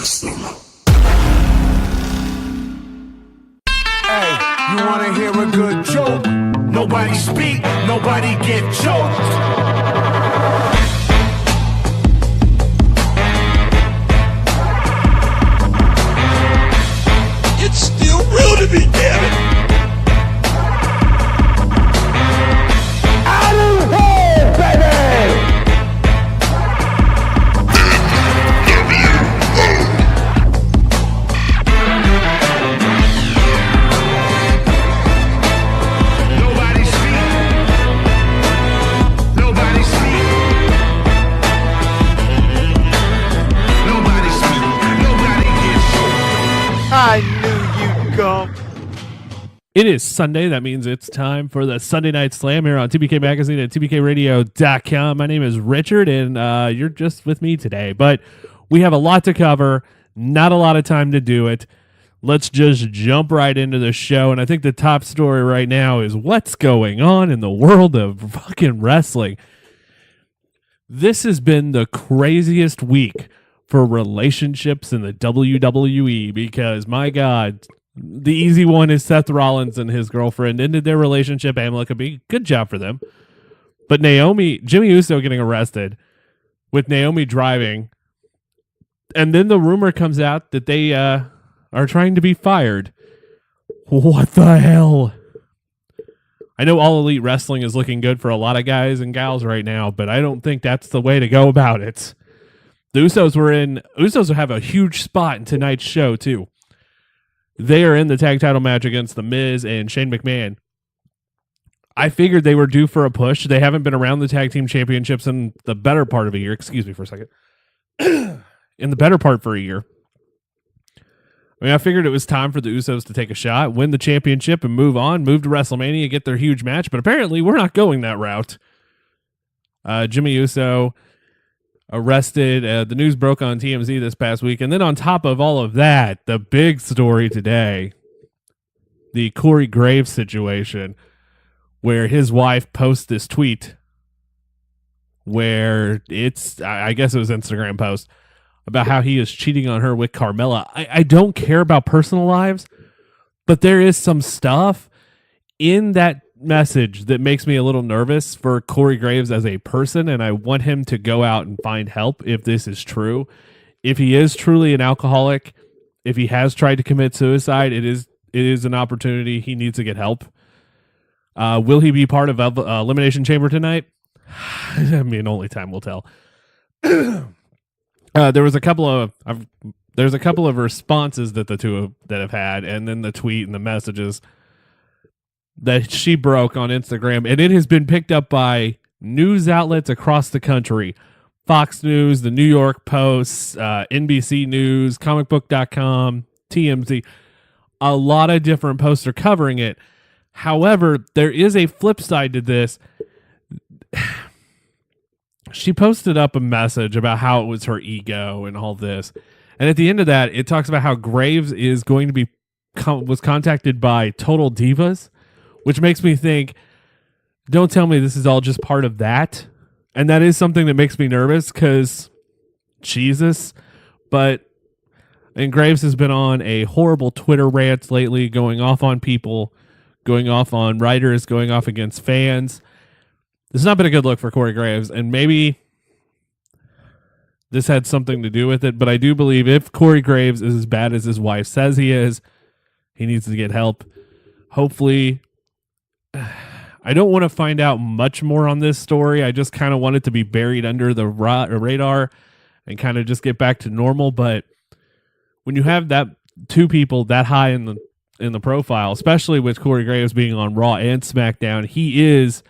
system. Hey, you wanna hear a good joke? Nobody speak, nobody get choked. It's still real to me, damn it! Out of here, baby! Nobody speak. Nobody speak. Nobody speak. Nobody get choked. I knew you'd come. It is Sunday. That means it's time for the Sunday Night Slam here on TBK Magazine at tbkradio.com. My name is Richard, and you're just with me today. But we have a lot to cover, not a lot of time to do it. Let's just jump right into the show. And I think the top story right now is what's going on in the world of fucking wrestling. This has been the craziest week for relationships in the WWE because, my God, the easy one is Seth Rollins and his girlfriend ended their relationship amicably. Good job for them. But Jimmy Uso getting arrested with Naomi driving. And then the rumor comes out that they are trying to be fired. What the hell? I know All Elite Wrestling is looking good for a lot of guys and gals right now, but I don't think that's the way to go about it. The Usos have a huge spot in tonight's show, too. They are in the tag title match against The Miz and Shane McMahon. I figured they were due for a push. They haven't been around the tag team championships in the better part of a year. Excuse me for a second. In the better part for a year. I mean, I figured it was time for the Usos to take a shot, win the championship, and move on, move to WrestleMania, get their huge match. But apparently, we're not going that route. Jimmy Uso arrested. The news broke on TMZ this past week. And then on top of all of that, the big story today, the Corey Graves situation, where his wife posts this tweet where I guess it was Instagram post, about how he is cheating on her with Carmella. I don't care about personal lives, but there is some stuff in that message that makes me a little nervous for Corey Graves as a person, and I want him to go out and find help if this is true. If he is truly an alcoholic, if he has tried to commit suicide, it is an opportunity. He needs to get help. Will he be part of Elimination Chamber tonight? I mean, only time will tell. There's a couple of responses that the two that have had, and then the tweet and the messages that she broke on Instagram, and it has been picked up by news outlets across the country. Fox News, the New York Post, NBC News, comicbook.com, TMZ. A lot of different posts are covering it. However, there is a flip side to this. She posted up a message about how it was her ego and all this. And at the end of that, it talks about how Graves is going to be was contacted by Total Divas, which makes me think, don't tell me this is all just part of that. And that is something that makes me nervous because Jesus. And Graves has been on a horrible Twitter rant lately, going off on people, going off on writers, going off against fans. This has not been a good look for Corey Graves, and maybe this had something to do with it, but I do believe if Corey Graves is as bad as his wife says he is, he needs to get help. Hopefully, I don't want to find out much more on this story. I just kind of want it to be buried under the radar and kind of just get back to normal, but when you have that two people that high in the profile, especially with Corey Graves being on Raw and SmackDown, he is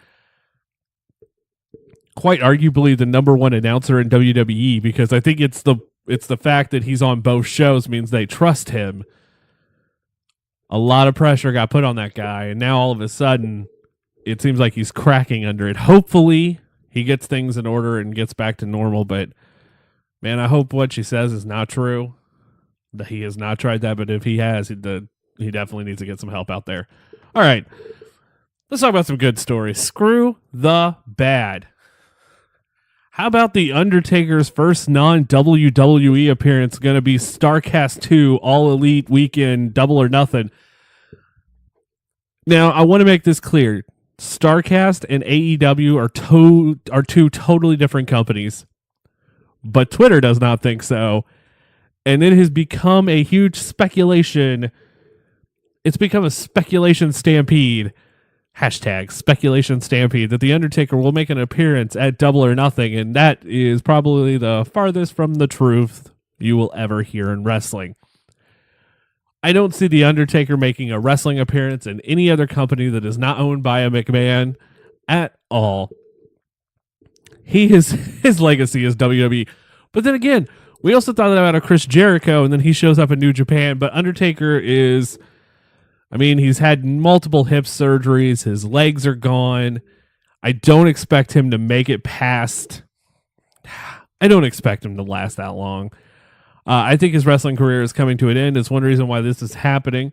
quite arguably the number one announcer in WWE, because I think it's the fact that he's on both shows means they trust him. A lot of pressure got put on that guy, and now all of a sudden it seems like he's cracking under it. Hopefully he gets things in order and gets back to normal, but man, I hope what she says is not true, that he has not tried that, but if he has, he definitely needs to get some help out there. All right, let's talk about some good stories. Screw the bad. How about The Undertaker's first non-WWE appearance going to be StarCast 2 All Elite Weekend Double or Nothing? Now, I want to make this clear. StarCast and AEW are two totally different companies, but Twitter does not think so. And it has become a huge speculation. It's become a speculation stampede. Hashtag speculation stampede that The Undertaker will make an appearance at Double or Nothing. And that is probably the farthest from the truth you will ever hear in wrestling. I don't see The Undertaker making a wrestling appearance in any other company that is not owned by a McMahon at all. His legacy is WWE. But then again, we also thought about a Chris Jericho, and then he shows up in New Japan. But Undertaker is, I mean, he's had multiple hip surgeries. His legs are gone. I don't expect him to make it past. I don't expect him to last that long. I think his wrestling career is coming to an end. It's one reason why this is happening.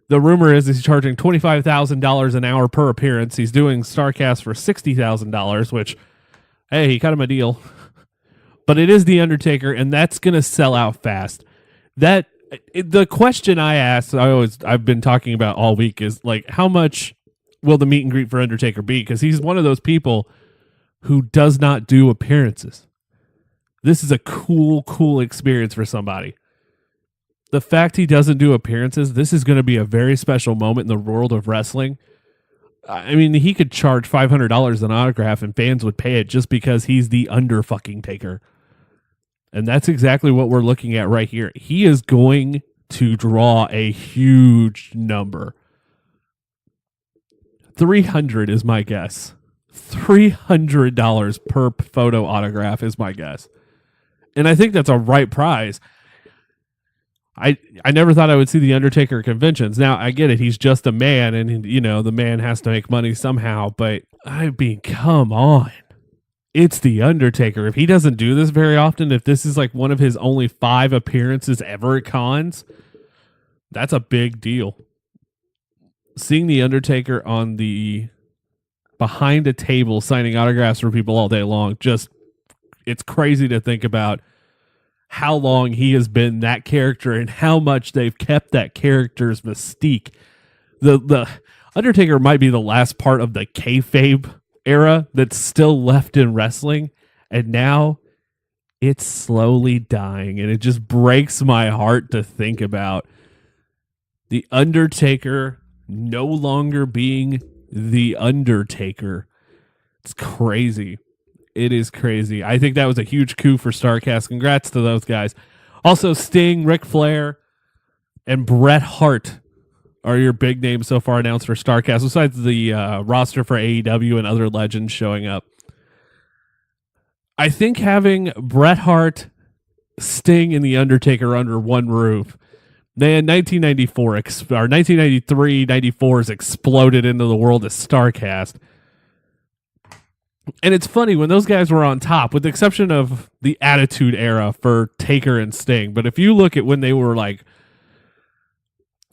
The rumor is he's charging $25,000 an hour per appearance. He's doing StarCast for $60,000, which, hey, he cut him a deal. But it is The Undertaker, and that's going to sell out fast. The question I asked, I've been talking about all week, is like, how much will the meet and greet for Undertaker be? Because he's one of those people who does not do appearances. This is a cool experience for somebody. The fact he doesn't do appearances, this is going to be a very special moment in the world of wrestling. I mean, he could charge $500 an autograph and fans would pay it just because he's the Under-fucking-taker. And that's exactly what we're looking at right here. He is going to draw a huge number. 300 is my guess. $300 per photo autograph is my guess. And I think that's a right price. I never thought I would see The Undertaker at conventions. Now, I get it. He's just a man, and, you know, the man has to make money somehow. But, I mean, come on. It's The Undertaker. If he doesn't do this very often, if this is like one of his only 5 appearances ever at cons, that's a big deal. Seeing The Undertaker on the behind a table signing autographs for people all day long, just, it's crazy to think about how long he has been that character and how much they've kept that character's mystique. The Undertaker might be the last part of the kayfabe era that's still left in wrestling, and now it's slowly dying, and it just breaks my heart to think about The Undertaker no longer being The Undertaker. It's crazy. It is crazy. I think that was a huge coup for StarCast. Congrats to those guys. Also, Sting, Ric Flair, and Bret Hart are your big names so far announced for StarCast, besides the roster for AEW and other legends showing up. I think having Bret Hart, Sting, and The Undertaker under one roof, then 1993, 94's exploded into the world of StarCast. And it's funny, when those guys were on top, with the exception of the Attitude Era for Taker and Sting, but if you look at when they were like,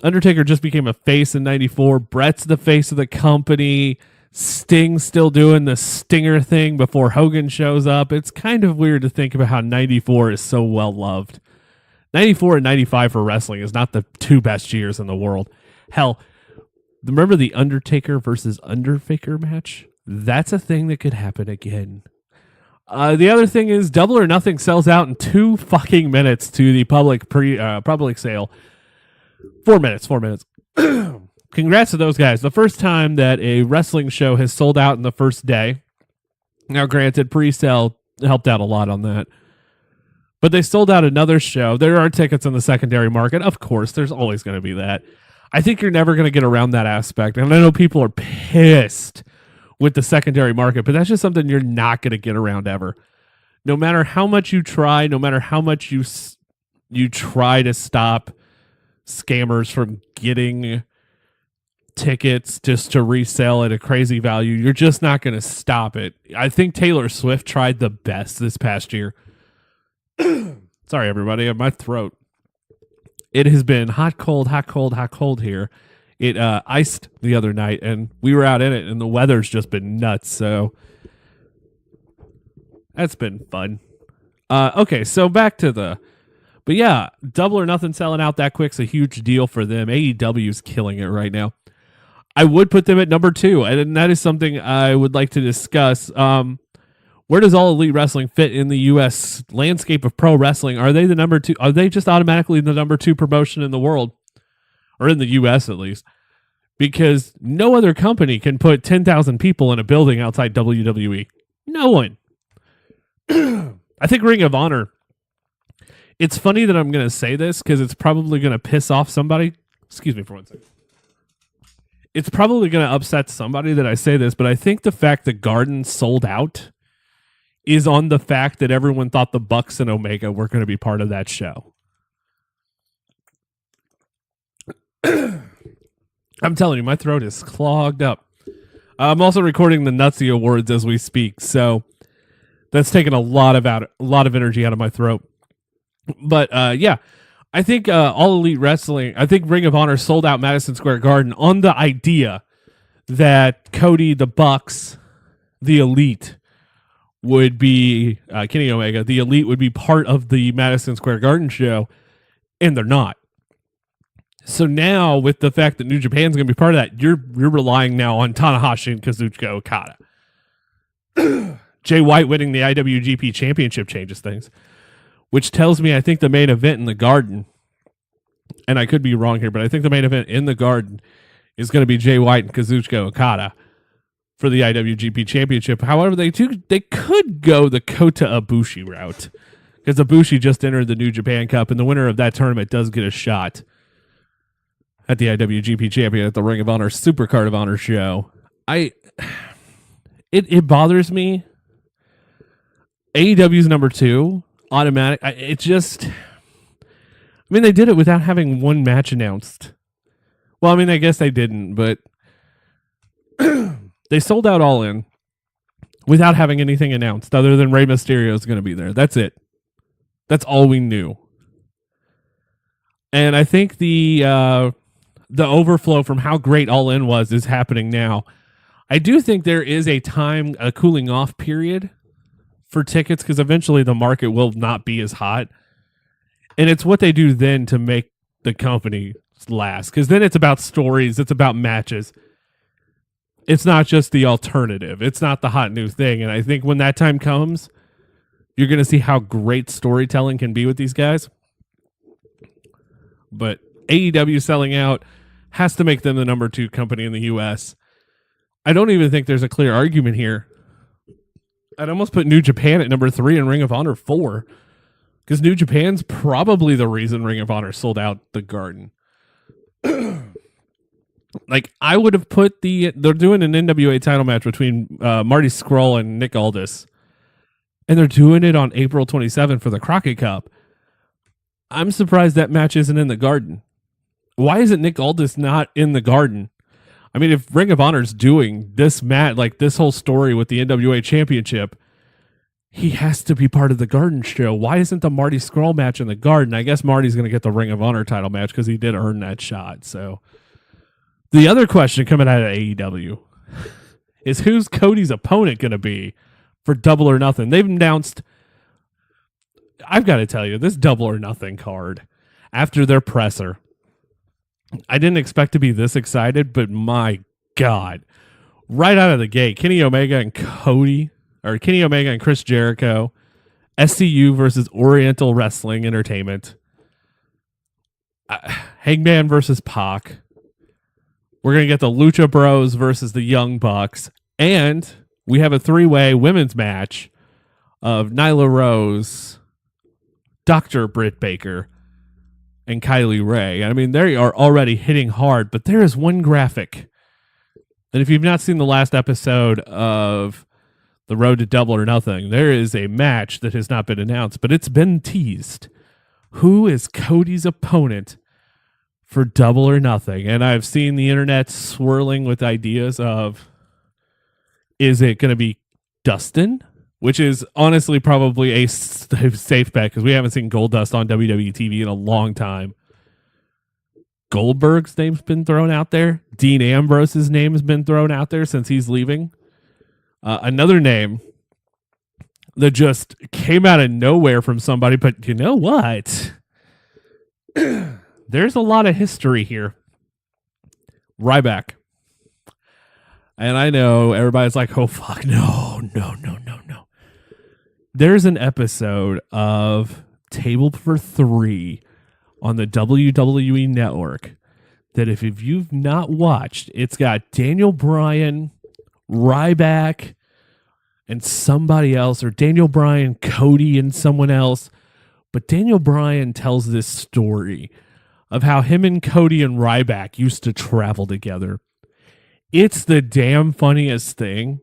Undertaker just became a face in 94, Bret's the face of the company, Sting's still doing the Stinger thing before Hogan shows up. It's kind of weird to think about how 94 is so well loved. 94 and 95 for wrestling is not the 2 best years in the world. Hell, remember the Undertaker versus Underfaker match? That's a thing that could happen again. The other thing is Double or Nothing sells out in 2 fucking minutes to the public sale. 4 minutes. Congrats to those guys. The first time that a wrestling show has sold out in the first day. Now, granted, pre-sale helped out a lot on that. But they sold out another show. There are tickets in the secondary market. Of course, there's always going to be that. I think you're never going to get around that aspect. And I know people are pissed with the secondary market, but that's just something you're not going to get around ever. No matter how much you try, no matter how much you try to stop scammers from getting tickets just to resell at a crazy value, you're just not going to stop it. I think Taylor Swift tried the best this past year. Sorry, everybody, my throat. It has been hot, cold here. It iced the other night, and we were out in it, and the weather's just been nuts. So That's been fun. Okay, so back to but yeah, Double or Nothing selling out that quick's a huge deal for them. AEW's killing it right now. I would put them at number 2, and that is something I would like to discuss. Where does All Elite Wrestling fit in the U.S. landscape of pro wrestling? Are they the number 2? Are they just automatically the number 2 promotion in the world, or in the U.S. at least? Because no other company can put 10,000 people in a building outside WWE. No one. I think Ring of Honor. It's funny that I'm going to say this because it's probably going to piss off somebody. Excuse me for 1 second. It's probably going to upset somebody that I say this, but I think the fact that Garden sold out is on the fact that everyone thought the Bucks and Omega were going to be part of that show. I'm telling you, my throat is clogged up. I'm also recording the Nutsy Awards as we speak, so that's taken a lot of energy out of my throat. But yeah, I think All Elite Wrestling, I think Ring of Honor sold out Madison Square Garden on the idea that Cody, the Bucks, the Elite would be, Kenny Omega, the Elite would be part of the Madison Square Garden show, and they're not. So now, with the fact that New Japan's going to be part of that, you're relying now on Tanahashi and Kazuchika Okada. Jay White winning the IWGP Championship changes things, which tells me I think the main event in the Garden, and I could be wrong here, but I think the main event in the Garden is going to be Jay White and Kazuchika Okada for the IWGP Championship. However, they could go the Kota Ibushi route, because Ibushi just entered the New Japan Cup, and the winner of that tournament does get a shot at the IWGP Champion at the Ring of Honor Super Card of Honor show. It bothers me. AEW's number 2, automatic. They did it without having one match announced. Well, I mean, I guess they didn't, but they sold out All In without having anything announced other than Rey Mysterio is going to be there. That's it. That's all we knew. And I think the overflow from how great All In was is happening now. I do think there is a cooling off period for tickets, because eventually the market will not be as hot. And it's what they do then to make the company last, because then it's about stories, it's about matches. It's not just the alternative. It's not the hot new thing. And I think when that time comes, you're going to see how great storytelling can be with these guys. But AEW selling out has to make them the number 2 company in the U.S. I don't even think there's a clear argument here. I'd almost put New Japan at number 3 and Ring of Honor 4, because New Japan's probably the reason Ring of Honor sold out the Garden. Like, I would have put they're doing an NWA title match between Marty Scurll and Nick Aldis, and they're doing it on April 27th for the Crockett Cup. I'm surprised that match isn't in the Garden. Why isn't Nick Aldis not in the Garden? I mean, if Ring of Honor's doing this match, like this whole story with the NWA Championship, he has to be part of the Garden show. Why isn't the Marty Scurll match in the Garden? I guess Marty's going to get the Ring of Honor title match because he did earn that shot. So the other question coming out of AEW is, who's Cody's opponent going to be for Double or Nothing? They've announced, I've got to tell you, this Double or Nothing card after their presser, I didn't expect to be this excited, but my God, right out of the gate, Kenny Omega and Chris Jericho, SCU versus Oriental Wrestling Entertainment, Hangman versus Pac. We're going to get the Lucha Bros versus the Young Bucks, and we have a 3-way women's match of Nyla Rose, Dr. Britt Baker, and Kylie Ray. I mean, they are already hitting hard, but there is one graphic. And if you've not seen the last episode of The Road to Double or Nothing, there is a match that has not been announced, but it's been teased. Who is Cody's opponent for Double or Nothing? And I've seen the internet swirling with ideas of, is it going to be Dustin? Which is honestly probably a safe bet, because we haven't seen Goldust on WWE TV in a long time. Goldberg's name's been thrown out there. Dean Ambrose's name has been thrown out there since he's leaving. Another name that just came out of nowhere from somebody. But you know what? There's a lot of history here. Ryback. And I know everybody's like, oh, fuck, no. There's an episode of Table for Three on the WWE Network that if you've not watched, it's got Daniel Bryan, Ryback, and somebody else, or Daniel Bryan, Cody, and someone else. But Daniel Bryan tells this story of how him and Cody and Ryback used to travel together. It's the damn funniest thing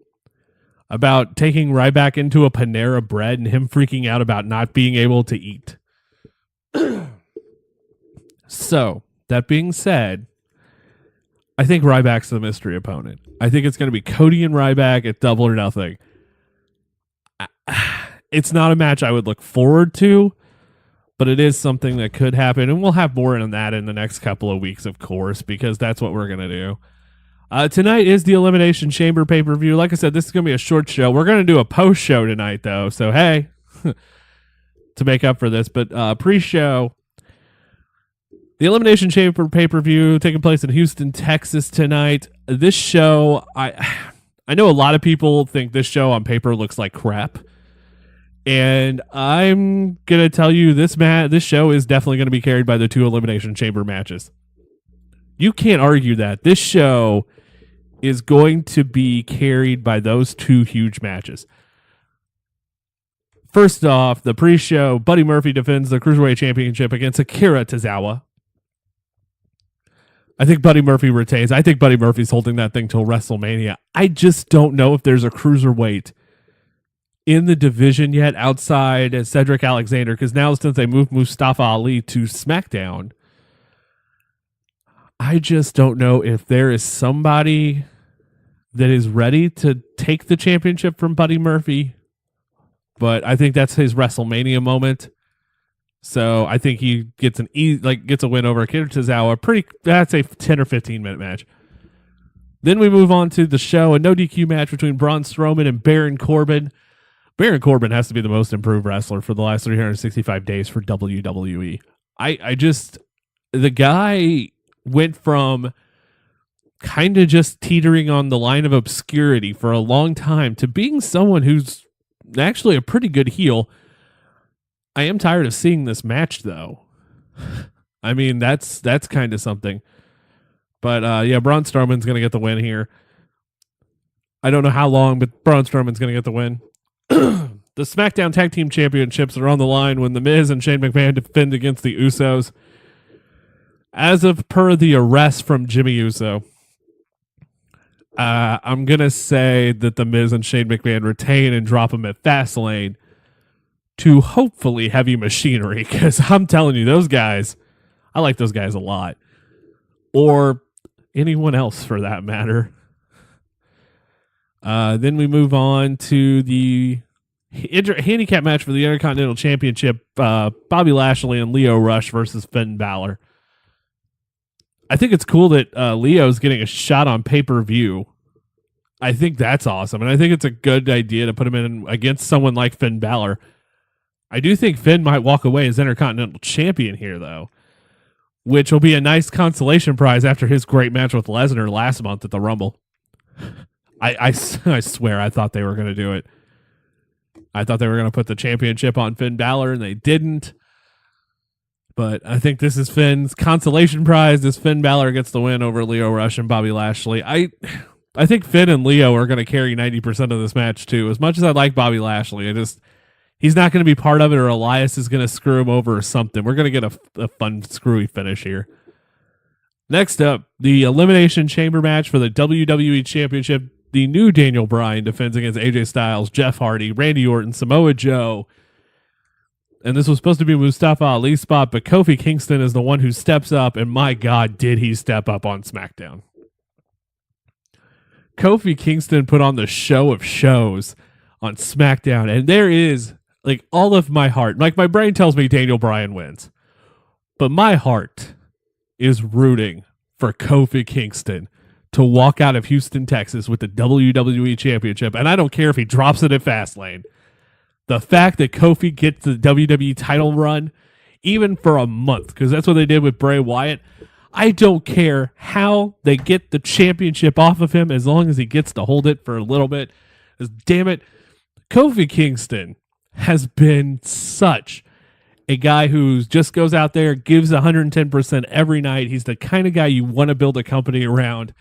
about taking Ryback into a Panera Bread and him freaking out about not being able to eat. So, that being said, I think Ryback's the mystery opponent. I think it's going to be Cody and Ryback at Double or Nothing. It's not a match I would look forward to, but it is something that could happen, and we'll have more on that in the next couple of weeks, of course, because that's what we're going to do. Tonight is the Elimination Chamber pay-per-view. Like I said, this is going to be a short show. We're going to do a post-show tonight, though, so hey, to make up for this. But pre-show, the Elimination Chamber pay-per-view taking place in Houston, Texas tonight. This show, I know a lot of people think this show on paper looks like crap. And I'm going to tell you this show is definitely going to be carried by the 2 Elimination Chamber matches. You can't argue that. This show is going to be carried by those 2 huge matches. First off, the pre-show, Buddy Murphy defends the Cruiserweight Championship against Akira Tozawa. I think Buddy Murphy retains. I think Buddy Murphy's holding that thing till WrestleMania. I just don't know if there's a Cruiserweight in the division yet outside Cedric Alexander, because now since they moved Mustafa Ali to SmackDown, I just don't know if there is somebody that is ready to take the championship from Buddy Murphy, but I think that's his WrestleMania moment. So I think he gets gets a win over Akira Tozawa. That's a 10 or 15 minute match. Then we move on to the show, a no DQ match between Braun Strowman and Baron Corbin. Baron Corbin has to be the most improved wrestler for the last 365 days for WWE. The guy went from kind of just teetering on the line of obscurity for a long time to being someone who's actually a pretty good heel. I am tired of seeing this match, though. I mean, that's kind of something. But Braun Strowman's going to get the win here. I don't know how long, but Braun Strowman's going to get the win. The SmackDown Tag Team Championships are on the line when The Miz and Shane McMahon defend against the Usos. As of per the arrest from Jimmy Uso, I'm going to say that The Miz and Shane McMahon retain and drop him at Fastlane to hopefully Heavy Machinery, because I'm telling you, those guys, I like those guys a lot. Or anyone else for that matter. Then we move on to the handicap match for the Intercontinental Championship, Bobby Lashley and Lio Rush versus Finn Balor. I think it's cool that Leo's getting a shot on pay-per-view. I think that's awesome, and I think it's a good idea to put him in against someone like Finn Balor. I do think Finn might walk away as Intercontinental Champion here, though, which will be a nice consolation prize after his great match with Lesnar last month at the Rumble. I swear I thought they were going to do it. I thought they were going to put the championship on Finn Balor, and they didn't. But I think this is Finn's consolation prize as Finn Balor gets the win over Lio Rush and Bobby Lashley. I think Finn and Lio are going to carry 90% of this match, too. As much as I like Bobby Lashley, he's not going to be part of it, or Elias is going to screw him over or something. We're going to get a fun, screwy finish here. Next up, the Elimination Chamber match for the WWE Championship. The new Daniel Bryan defends against AJ Styles, Jeff Hardy, Randy Orton, Samoa Joe. And this was supposed to be Mustafa Ali's spot, but Kofi Kingston is the one who steps up, and my God, did he step up on SmackDown. Kofi Kingston put on the show of shows on SmackDown, and there is, all of my heart, my brain tells me Daniel Bryan wins, but my heart is rooting for Kofi Kingston to walk out of Houston, Texas with the WWE Championship, and I don't care if he drops it at Fastlane. The fact that Kofi gets the WWE title run, even for a month, because that's what they did with Bray Wyatt. I don't care how they get the championship off of him as long as he gets to hold it for a little bit. Damn it, Kofi Kingston has been such a guy who just goes out there, gives 110% every night. He's the kind of guy you want to build a company around.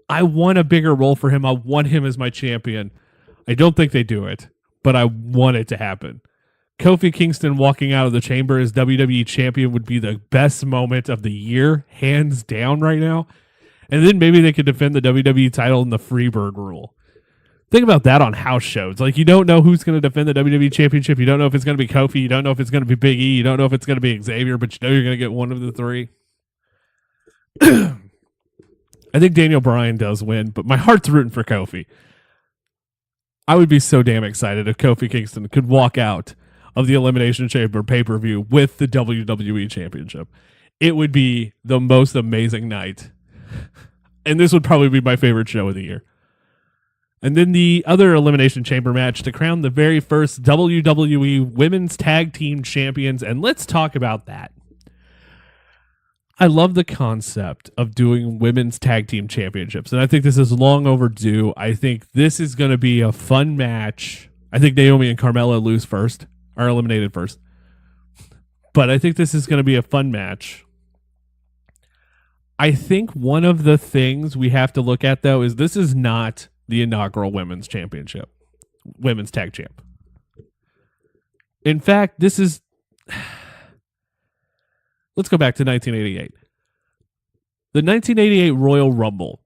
I want a bigger role for him. I want him as my champion. I don't think they do it, but I want it to happen. Kofi Kingston walking out of the chamber as WWE champion would be the best moment of the year, hands down right now. And then maybe they could defend the WWE title in the Freebird rule. Think about that on house shows. Like, you don't know who's going to defend the WWE championship. You don't know if it's going to be Kofi. You don't know if it's going to be Big E. You don't know if it's going to be Xavier, but you know you're going to get one of the three. I think Daniel Bryan does win, but my heart's rooting for Kofi. I would be so damn excited if Kofi Kingston could walk out of the Elimination Chamber pay-per-view with the WWE Championship. It would be the most amazing night. And this would probably be my favorite show of the year. And then the other Elimination Chamber match to crown the very first WWE Women's Tag Team Champions. And let's talk about that. I love the concept of doing women's tag team championships, and I think this is long overdue. I think this is going to be a fun match. I think Naomi and Carmella are eliminated first. But I think this is going to be a fun match. I think one of the things we have to look at, though, is this is not the inaugural women's championship, women's tag champ. In fact, this is... Let's go back to 1988. The 1988 Royal Rumble.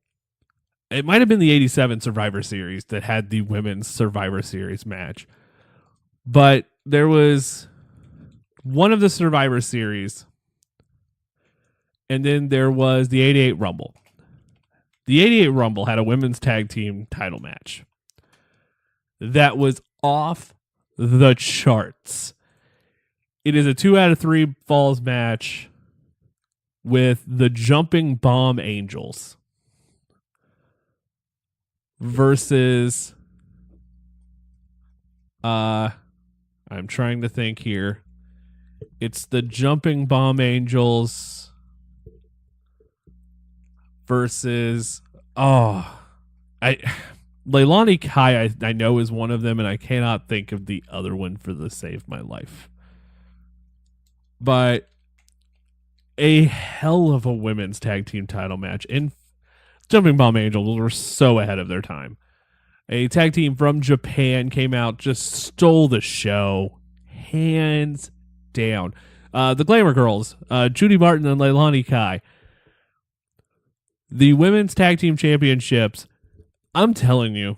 It might have been the 87 Survivor Series that had the women's Survivor Series match. But there was one of the Survivor Series, and then there was the 88 Rumble. The 88 Rumble had a women's tag team title match that was off the charts. It is a 2 out of 3 falls match with the Jumping Bomb Angels versus I'm trying to think here. It's the Jumping Bomb Angels versus Leilani Kai I know is one of them, and I cannot think of the other one for the save of my life. But a hell of a women's tag team title match. And Jumping Bomb Angels were so ahead of their time. A tag team from Japan came out, just stole the show, hands down. The Glamour Girls, Judy Martin and Leilani Kai. The women's tag team championships, I'm telling you,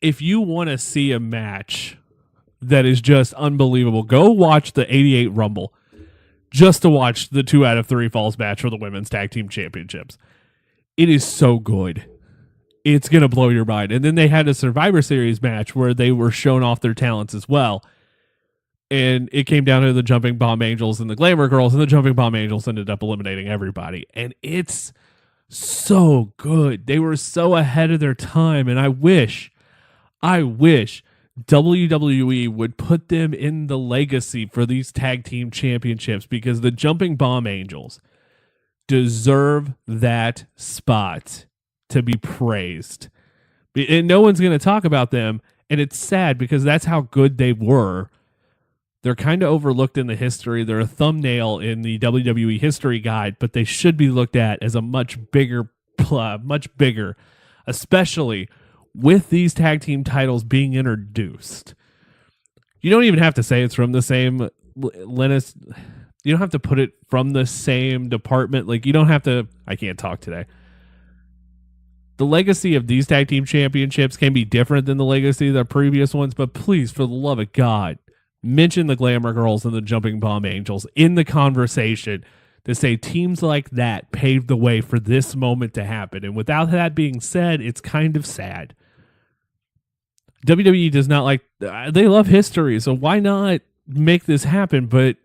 if you want to see a match that is just unbelievable, go watch the 88 Rumble just to watch the 2 out of 3 falls match for the women's tag team championships. It is so good. It's going to blow your mind. And then they had a Survivor Series match where they were showing off their talents as well. And it came down to the Jumping Bomb Angels and the Glamour Girls, and the Jumping Bomb Angels ended up eliminating everybody. And it's so good. They were so ahead of their time, and I wish WWE would put them in the legacy for these tag team championships, because the Jumping Bomb Angels deserve that spot to be praised. And no one's going to talk about them, and it's sad because that's how good they were. They're kind of overlooked in the history. They're a thumbnail in the WWE history guide, but they should be looked at as a much bigger, especially with these tag team titles being introduced. You don't even have to say it's from the same Linus. You don't have to put it from the same department. Like, you don't have to. I can't talk today. The legacy of these tag team championships can be different than the legacy of the previous ones, but please, for the love of God, mention the Glamour Girls and the Jumping Bomb Angels in the conversation to say teams like that paved the way for this moment to happen. And without that being said, it's kind of sad. WWE does not like, they love history, so why not make this happen? But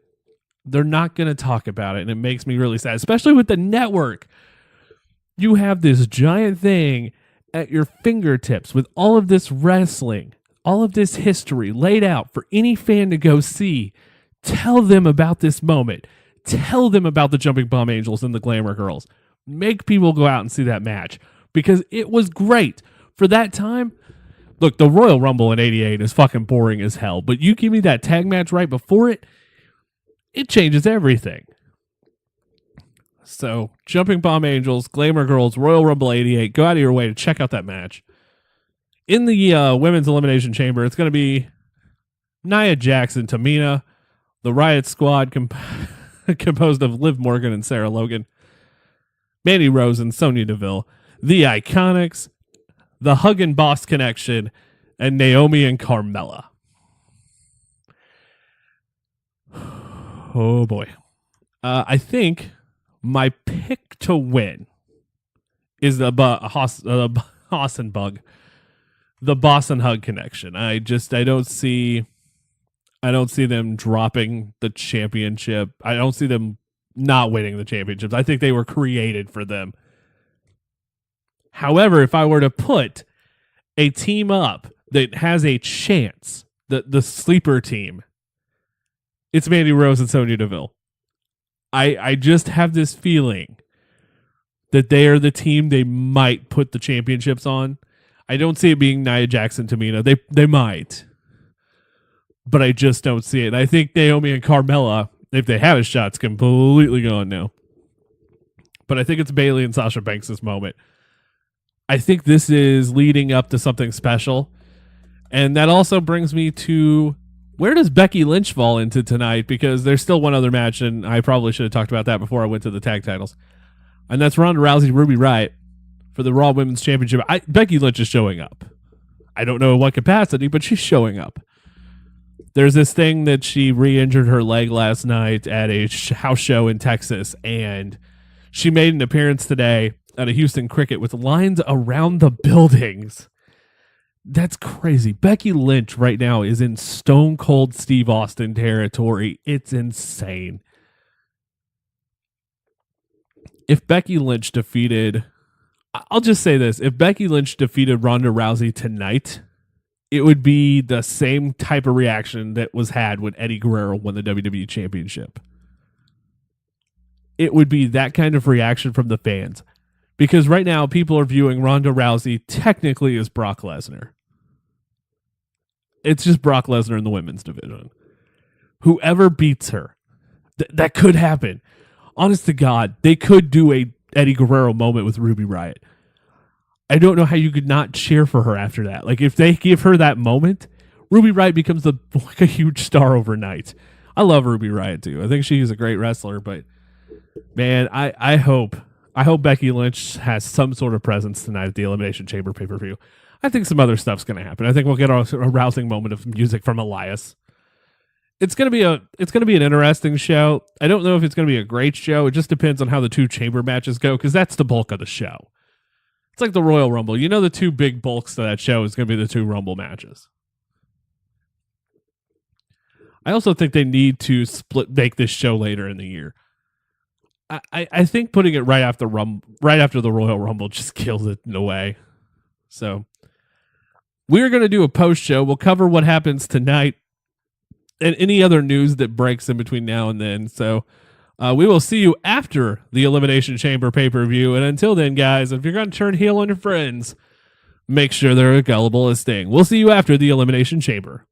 they're not going to talk about it, and it makes me really sad, especially with the network. You have this giant thing at your fingertips with all of this wrestling, all of this history laid out for any fan to go see. Tell them about this moment. Tell them about the Jumping Bomb Angels and the Glamour Girls. Make people go out and see that match because it was great. For that time, look, the Royal Rumble in 88 is fucking boring as hell, but you give me that tag match right before it, it changes everything. So, Jumping Bomb Angels, Glamour Girls, Royal Rumble 88, go out of your way to check out that match. In the Women's Elimination Chamber, it's going to be Nia Jax and Tamina, the Riot Squad composed of Liv Morgan and Sarah Logan, Mandy Rose and Sonya Deville, the Iconics, the Hug and Boss Connection, and Naomi and Carmella. Oh boy. I think my pick to win is the Hoss and Bug, the Boss and Hug Connection. I don't see them dropping the championship. I don't see them not winning the championships. I think they were created for them. However, if I were to put a team up that has a chance, the sleeper team, it's Mandy Rose and Sonya Deville. I just have this feeling that they are the team they might put the championships on. I don't see it being Nia Jax and Tamina. They might. But I just don't see it. I think Naomi and Carmella, if they have a shot, it's completely gone now. But I think it's Bayley and Sasha Banks' moment. I think this is leading up to something special. And that also brings me to, where does Becky Lynch fall into tonight? Because there's still one other match, and I probably should have talked about that before I went to the tag titles. And that's Ronda Rousey, Ruby Riott for the Raw Women's Championship. Becky Lynch is showing up. I don't know in what capacity, but she's showing up. There's this thing that she re-injured her leg last night at a house show in Texas, and she made an appearance today at a Houston Cricket with lines around the buildings. That's crazy. Becky Lynch right now is in Stone Cold Steve Austin territory. It's insane. If Becky Lynch defeated, I'll just say this, if Becky Lynch defeated Ronda Rousey tonight, it would be the same type of reaction that was had when Eddie Guerrero won the WWE Championship. It would be that kind of reaction from the fans. Because right now, people are viewing Ronda Rousey technically as Brock Lesnar. It's just Brock Lesnar in the women's division. Whoever beats her, that could happen. Honest to God, they could do a Eddie Guerrero moment with Ruby Riott. I don't know how you could not cheer for her after that. Like, if they give her that moment, Ruby Riott becomes a huge star overnight. I love Ruby Riott too. I think she's a great wrestler, but man, I hope Becky Lynch has some sort of presence tonight at the Elimination Chamber pay-per-view. I think some other stuff's going to happen. I think we'll get a rousing moment of music from Elias. It's going to be an interesting show. I don't know if it's going to be a great show. It just depends on how the two chamber matches go, because that's the bulk of the show. It's like the Royal Rumble. You know, the two big bulks to that show is going to be the two Rumble matches. I also think they need to make this show later in the year. I think putting it right after the Royal Rumble just kills it in a way. So we're going to do a post show. We'll cover what happens tonight and any other news that breaks in between now and then. So we will see you after the Elimination Chamber pay-per-view. And until then, guys, if you're going to turn heel on your friends, make sure they're as gullible as Sting. We'll see you after the Elimination Chamber.